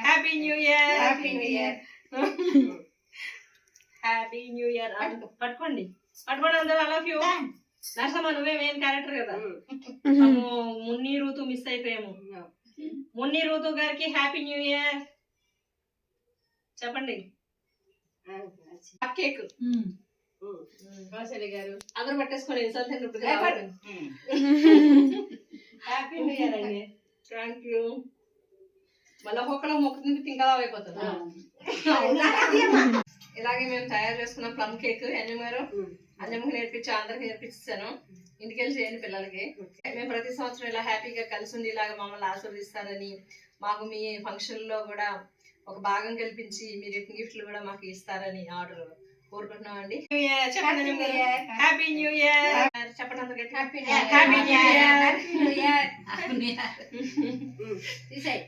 Happy new year. Happy new year. పట్టుకోండి అందరూ. I love you. Narsamma నువ్వే మెయిన్ క్యారెక్టర్ కదా. మున్ని ఋతు మిస్ అయిపోయాము. మున్ని ఋతు గారికి హ్యాపీ న్యూ ఇయర్ చెప్పండి. కేక్ గారు అందరూ పట్టేసుకోండి. హ్యాపీ న్యూ ఇయర్ అండి. Thank you. మళ్ళీ ఒక్కొక్కరు మొక్కుతుంది తింకలా అయిపోతుంది. ఇలాగే మేము తయారు చేసుకున్న ప్లమ్ కేక్ అంజమ్మకి నేర్పించి అందరికి నేర్పించాను. ఇంటికి వెళ్ళి చేయండి పిల్లలకి. మేము ప్రతి సంవత్సరం ఇలా హ్యాపీగా కలిసి ఉండి ఇలాగ మమ్మల్ని ఆశీర్వదిస్తారని, మాకు మీ ఫంక్షన్ లో కూడా ఒక భాగం కల్పించి మీరు గిఫ్ట్లు కూడా మాకు ఇస్తారని ఆర్డర్ కోరుకుంటున్నాం అండి. హ్యాపీ న్యూ ఇయర్ చెప్పండి అందరికీ. Happy new year.